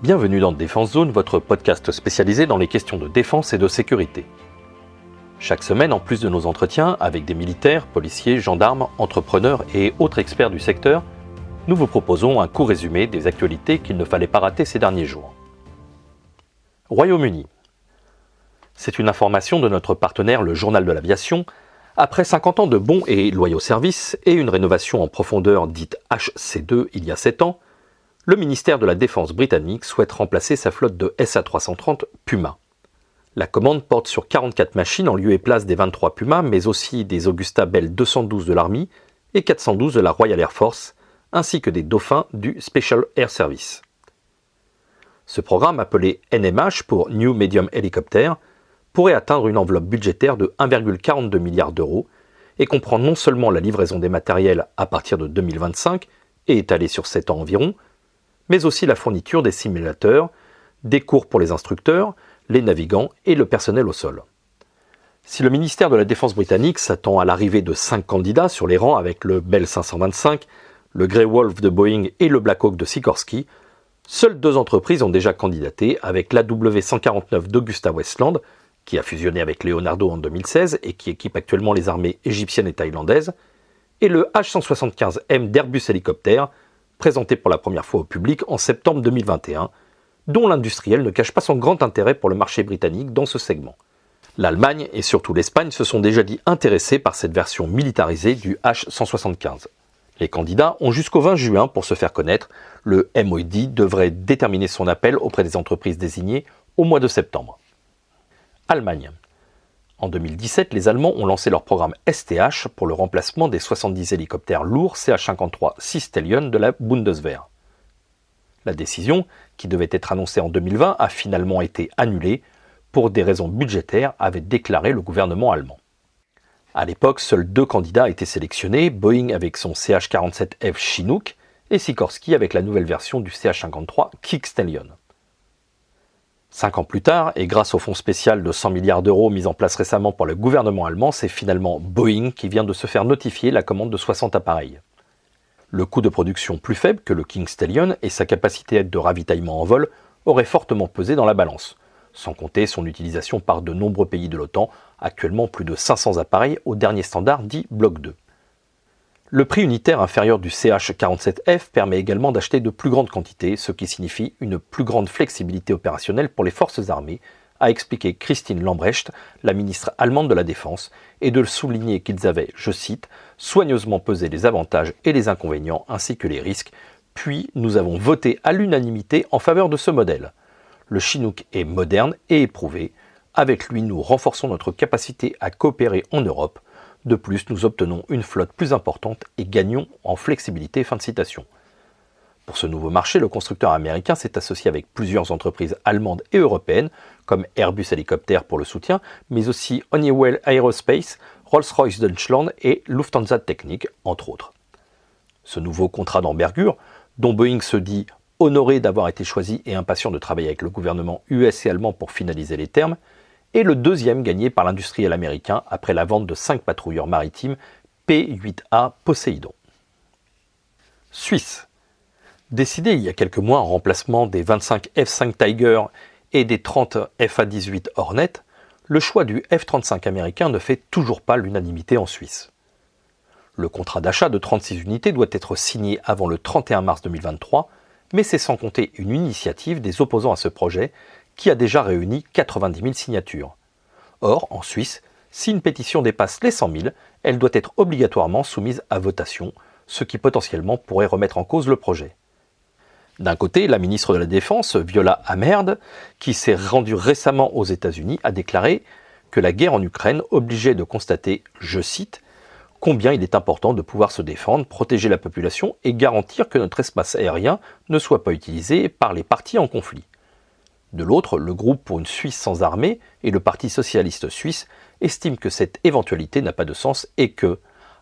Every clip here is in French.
Bienvenue dans Défense Zone, votre podcast spécialisé dans les questions de défense et de sécurité. Chaque semaine, en plus de nos entretiens avec des militaires, policiers, gendarmes, entrepreneurs et autres experts du secteur, nous vous proposons un court résumé des actualités qu'il ne fallait pas rater ces derniers jours. Royaume-Uni. C'est une information de notre partenaire le Journal de l'Aviation. Après 50 ans de bons et loyaux services et une rénovation en profondeur dite HC2 il y a 7 ans, le ministère de la Défense britannique souhaite remplacer sa flotte de SA-330 Puma. La commande porte sur 44 machines en lieu et place des 23 Puma, mais aussi des Augusta Bell 212 de l'Army et 412 de la Royal Air Force, ainsi que des Dauphins du Special Air Service. Ce programme, appelé NMH pour New Medium Helicopter, pourrait atteindre une enveloppe budgétaire de 1,42 milliard d'euros et comprend non seulement la livraison des matériels à partir de 2025 et étalée sur 7 ans environ, mais aussi la fourniture des simulateurs, des cours pour les instructeurs, les navigants et le personnel au sol. Si le ministère de la Défense britannique s'attend à l'arrivée de 5 candidats sur les rangs avec le Bell 525, le Grey Wolf de Boeing et le Black Hawk de Sikorsky, seules 2 entreprises ont déjà candidaté avec l'AW 149 d'Augusta Westland, qui a fusionné avec Leonardo en 2016 et qui équipe actuellement les armées égyptiennes et thaïlandaises, et le H175M d'Airbus Helicopter, présenté pour la première fois au public en septembre 2021, dont l'industriel ne cache pas son grand intérêt pour le marché britannique dans ce segment. L'Allemagne et surtout l'Espagne se sont déjà dit intéressés par cette version militarisée du H175. Les candidats ont jusqu'au 20 juin pour se faire connaître. Le MOD devrait déterminer son appel auprès des entreprises désignées au mois de septembre. Allemagne. En 2017, les Allemands ont lancé leur programme STH pour le remplacement des 70 hélicoptères lourds CH-53 Stallion de la Bundeswehr. La décision, qui devait être annoncée en 2020, a finalement été annulée pour des raisons budgétaires, avait déclaré le gouvernement allemand. À l'époque, seuls 2 candidats étaient sélectionnés, Boeing avec son CH-47F Chinook et Sikorsky avec la nouvelle version du CH-53 Kick Stallion. 5 ans plus tard, et grâce au fonds spécial de 100 milliards d'euros mis en place récemment par le gouvernement allemand, c'est finalement Boeing qui vient de se faire notifier la commande de 60 appareils. Le coût de production plus faible que le King Stallion et sa capacité de ravitaillement en vol auraient fortement pesé dans la balance, sans compter son utilisation par de nombreux pays de l'OTAN, actuellement plus de 500 appareils au dernier standard dit Bloc 2. Le prix unitaire inférieur du CH-47F permet également d'acheter de plus grandes quantités, ce qui signifie une plus grande flexibilité opérationnelle pour les forces armées, a expliqué Christine Lambrecht, la ministre allemande de la Défense, et de souligner qu'ils avaient, je cite, « soigneusement pesé les avantages et les inconvénients ainsi que les risques, puis nous avons voté à l'unanimité en faveur de ce modèle. Le Chinook est moderne et éprouvé. Avec lui, nous renforçons notre capacité à coopérer en Europe. De plus, nous obtenons une flotte plus importante et gagnons en flexibilité. » Fin de citation. Pour ce nouveau marché, le constructeur américain s'est associé avec plusieurs entreprises allemandes et européennes, comme Airbus Helicopter pour le soutien, mais aussi Honeywell Aerospace, Rolls-Royce Deutschland et Lufthansa Technik, entre autres. Ce nouveau contrat d'envergure, dont Boeing se dit honoré d'avoir été choisi et impatient de travailler avec le gouvernement US et allemand pour finaliser les termes, est le deuxième gagné par l'industriel américain après la vente de 5 patrouilleurs maritimes P-8A Poséidon. Suisse. Décidé il y a quelques mois en remplacement des 25 F-5 Tiger et des 30 FA-18 Hornet, le choix du F-35 américain ne fait toujours pas l'unanimité en Suisse. Le contrat d'achat de 36 unités doit être signé avant le 31 mars 2023, mais c'est sans compter une initiative des opposants à ce projet qui a déjà réuni 90 000 signatures. Or, en Suisse, si une pétition dépasse les 100 000, elle doit être obligatoirement soumise à votation, ce qui potentiellement pourrait remettre en cause le projet. D'un côté, la ministre de la Défense, Viola Amherd, qui s'est rendue récemment aux États-Unis, a déclaré que la guerre en Ukraine obligeait de constater, je cite, « combien il est important de pouvoir se défendre, protéger la population et garantir que notre espace aérien ne soit pas utilisé par les partis en conflit. » De l'autre, le groupe pour une Suisse sans armée et le Parti socialiste suisse estiment que cette éventualité n'a pas de sens et que,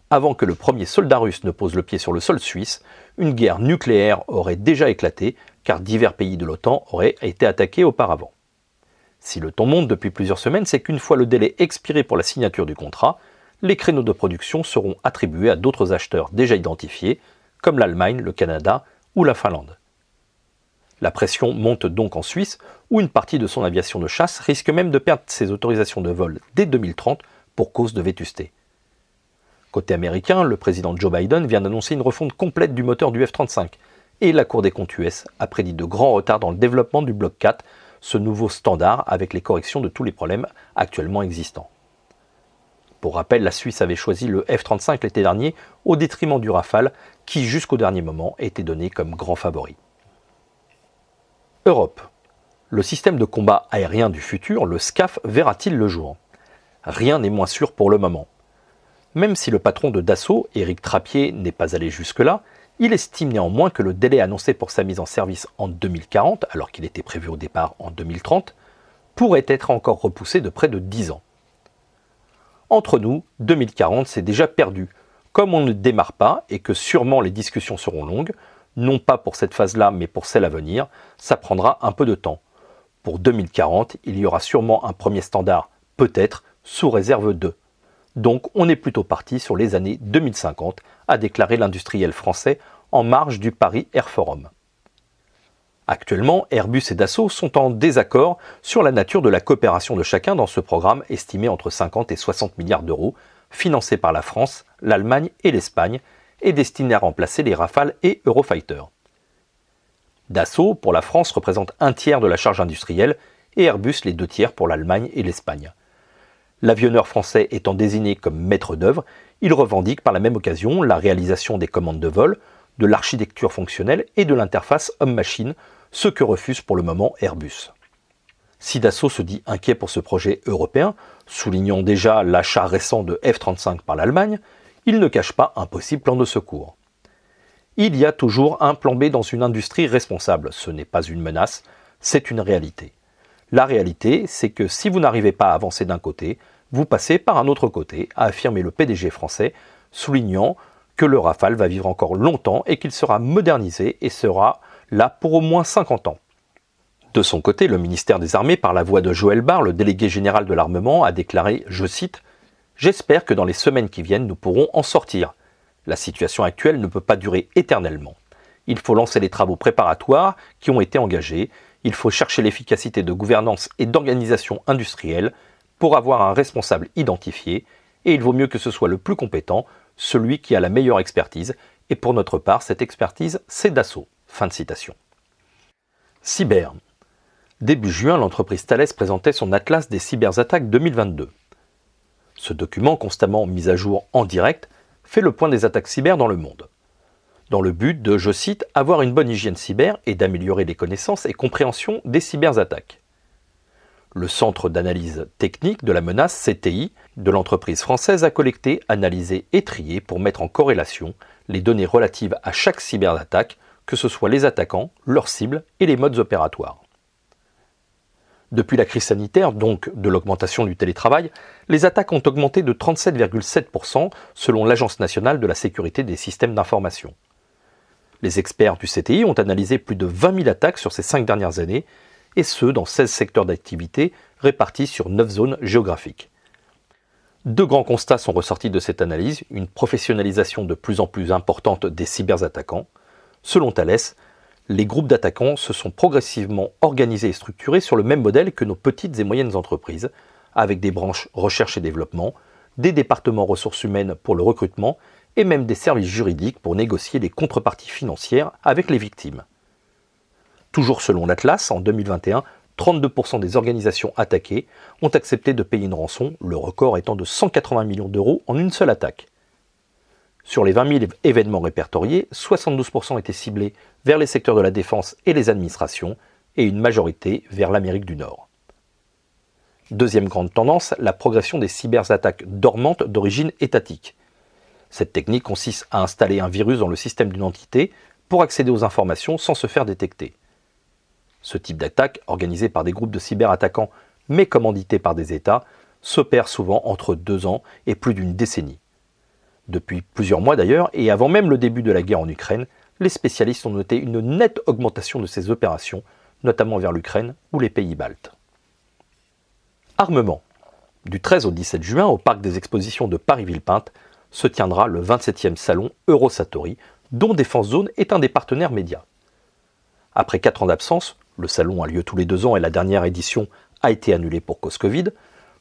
avant que le premier soldat russe ne pose le pied sur le sol suisse, une guerre nucléaire aurait déjà éclaté car divers pays de l'OTAN auraient été attaqués auparavant. Si le ton monte depuis plusieurs semaines, c'est qu'une fois le délai expiré pour la signature du contrat, les créneaux de production seront attribués à d'autres acheteurs déjà identifiés, comme l'Allemagne, le Canada ou la Finlande. La pression monte donc en Suisse, où une partie de son aviation de chasse risque même de perdre ses autorisations de vol dès 2030 pour cause de vétusté. Côté américain, le président Joe Biden vient d'annoncer une refonte complète du moteur du F-35, et la Cour des comptes US a prédit de grands retards dans le développement du Block 4, ce nouveau standard avec les corrections de tous les problèmes actuellement existants. Pour rappel, la Suisse avait choisi le F-35 l'été dernier au détriment du Rafale, qui jusqu'au dernier moment était donné comme grand favori. Europe. Le système de combat aérien du futur, le SCAF, verra-t-il le jour? Rien n'est moins sûr pour le moment. Même si le patron de Dassault, Éric Trappier, n'est pas allé jusque-là, il estime néanmoins que le délai annoncé pour sa mise en service en 2040, alors qu'il était prévu au départ en 2030, pourrait être encore repoussé de près de 10 ans. Entre nous, 2040, c'est déjà perdu. Comme on ne démarre pas et que sûrement les discussions seront longues, non pas pour cette phase-là, mais pour celle à venir, ça prendra un peu de temps. Pour 2040, il y aura sûrement un premier standard, peut-être, sous réserve de. Donc on est plutôt parti sur les années 2050, a déclaré l'industriel français en marge du Paris Air Forum. Actuellement, Airbus et Dassault sont en désaccord sur la nature de la coopération de chacun dans ce programme estimé entre 50 et 60 milliards d'euros, financé par la France, l'Allemagne et l'Espagne, et destiné à remplacer les Rafale et Eurofighter. Dassault, pour la France, représente un tiers de la charge industrielle et Airbus les 2 tiers pour l'Allemagne et l'Espagne. L'avionneur français étant désigné comme maître d'œuvre, il revendique par la même occasion la réalisation des commandes de vol, de l'architecture fonctionnelle et de l'interface homme-machine, ce que refuse pour le moment Airbus. Si Dassault se dit inquiet pour ce projet européen, soulignant déjà l'achat récent de F-35 par l'Allemagne, il ne cache pas un possible plan de secours. Il y a toujours un plan B dans une industrie responsable, ce n'est pas une menace, c'est une réalité. La réalité, c'est que si vous n'arrivez pas à avancer d'un côté, vous passez par un autre côté, a affirmé le PDG français, soulignant que le Rafale va vivre encore longtemps et qu'il sera modernisé et sera là pour au moins 50 ans. De son côté, le ministère des Armées, par la voix de Joël Barre, le délégué général de l'armement, a déclaré, je cite, « J'espère que dans les semaines qui viennent, nous pourrons en sortir. La situation actuelle ne peut pas durer éternellement. Il faut lancer les travaux préparatoires qui ont été engagés. Il faut chercher l'efficacité de gouvernance et d'organisation industrielle pour avoir un responsable identifié, et il vaut mieux que ce soit le plus compétent, celui qui a la meilleure expertise, et pour notre part, cette expertise, c'est Dassault. » Fin de citation. Cyber. Début juin, l'entreprise Thales présentait son Atlas des cyberattaques 2022. Ce document, constamment mis à jour en direct, fait le point des attaques cyber dans le monde. Dans le but de, je cite, avoir une bonne hygiène cyber et d'améliorer les connaissances et compréhension des cyberattaques. Le Centre d'analyse technique de la menace, CTI, de l'entreprise française a collecté, analysé et trié pour mettre en corrélation les données relatives à chaque cyberattaque, que ce soit les attaquants, leurs cibles et les modes opératoires. Depuis la crise sanitaire, donc de l'augmentation du télétravail, les attaques ont augmenté de 37,7% selon l'Agence nationale de la sécurité des systèmes d'information. Les experts du CTI ont analysé plus de 20 000 attaques sur ces 5 dernières années, et ce dans 16 secteurs d'activité répartis sur 9 zones géographiques. 2 grands constats sont ressortis de cette analyse, une professionnalisation de plus en plus importante des cyberattaquants. Selon Thales, les groupes d'attaquants se sont progressivement organisés et structurés sur le même modèle que nos petites et moyennes entreprises, avec des branches recherche et développement, des départements ressources humaines pour le recrutement et même des services juridiques pour négocier les contreparties financières avec les victimes. Toujours selon l'Atlas, en 2021, 32% des organisations attaquées ont accepté de payer une rançon, le record étant de 180 millions d'euros en une seule attaque. Sur les 20 000 événements répertoriés, 72% étaient ciblés vers les secteurs de la défense et les administrations, et une majorité vers l'Amérique du Nord. Deuxième grande tendance, la progression des cyberattaques dormantes d'origine étatique. Cette technique consiste à installer un virus dans le système d'une entité pour accéder aux informations sans se faire détecter. Ce type d'attaque, organisé par des groupes de cyberattaquants mais commandité par des États, s'opère souvent entre 2 ans et plus d'une décennie. Depuis plusieurs mois d'ailleurs, et avant même le début de la guerre en Ukraine, les spécialistes ont noté une nette augmentation de ces opérations, notamment vers l'Ukraine ou les pays baltes. Armement. Du 13 au 17 juin, au parc des expositions de Paris-Villepinte, se tiendra le 27e salon Eurosatori, dont Défense Zone est un des partenaires médias. Après 4 ans d'absence, le salon a lieu tous les 2 ans et la dernière édition a été annulée pour cause Covid,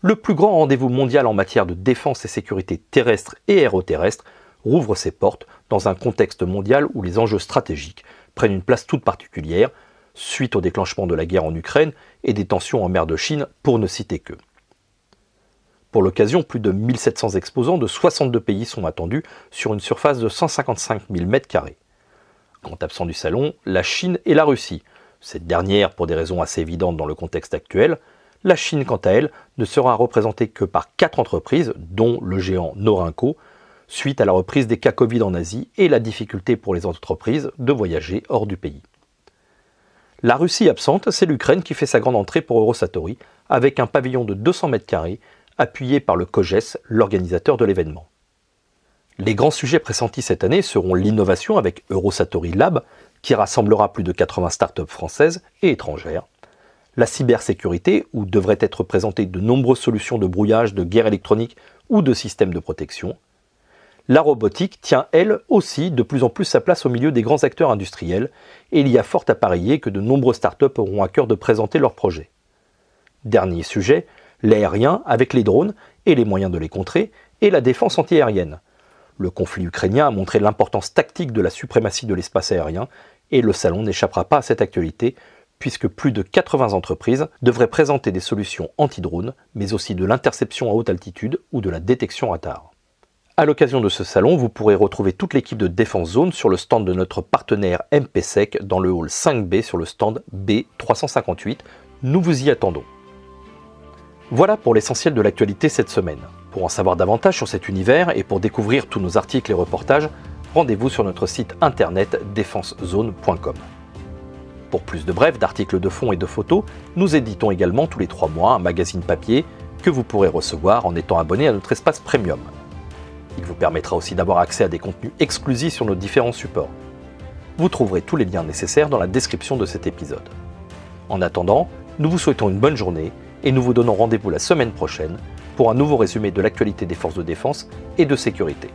le plus grand rendez-vous mondial en matière de défense et sécurité terrestre et aéroterrestre rouvre ses portes dans un contexte mondial où les enjeux stratégiques prennent une place toute particulière, suite au déclenchement de la guerre en Ukraine et des tensions en mer de Chine, pour ne citer que. Pour l'occasion, plus de 1700 exposants de 62 pays sont attendus sur une surface de 155 000 m². Grand absent du salon, la Chine et la Russie. Cette dernière pour des raisons assez évidentes dans le contexte actuel. La Chine, quant à elle, ne sera représentée que par 4 entreprises, dont le géant Norinco, suite à la reprise des cas Covid en Asie et la difficulté pour les entreprises de voyager hors du pays. La Russie absente, c'est l'Ukraine qui fait sa grande entrée pour Eurosatory, avec un pavillon de 200 m², appuyé par le COGES, l'organisateur de l'événement. Les grands sujets pressentis cette année seront l'innovation avec Eurosatory Lab, qui rassemblera plus de 80 startups françaises et étrangères, la cybersécurité, où devraient être présentées de nombreuses solutions de brouillage, de guerre électronique ou de systèmes de protection. La robotique tient, elle aussi, de plus en plus sa place au milieu des grands acteurs industriels, et il y a fort à parier que de nombreuses startups auront à cœur de présenter leurs projets. Dernier sujet, l'aérien avec les drones et les moyens de les contrer, et la défense antiaérienne. Le conflit ukrainien a montré l'importance tactique de la suprématie de l'espace aérien, et le salon n'échappera pas à cette actualité, puisque plus de 80 entreprises devraient présenter des solutions anti-drones, mais aussi de l'interception à haute altitude ou de la détection radar. À l'occasion de ce salon, vous pourrez retrouver toute l'équipe de Défense Zone sur le stand de notre partenaire MPSEC dans le hall 5B sur le stand B358. Nous vous y attendons. Voilà pour l'essentiel de l'actualité cette semaine. Pour en savoir davantage sur cet univers et pour découvrir tous nos articles et reportages, rendez-vous sur notre site internet defensezone.com. Pour plus de brefs, d'articles de fond et de photos, nous éditons également tous les 3 mois un magazine papier que vous pourrez recevoir en étant abonné à notre espace premium. Il vous permettra aussi d'avoir accès à des contenus exclusifs sur nos différents supports. Vous trouverez tous les liens nécessaires dans la description de cet épisode. En attendant, nous vous souhaitons une bonne journée et nous vous donnons rendez-vous la semaine prochaine pour un nouveau résumé de l'actualité des forces de défense et de sécurité.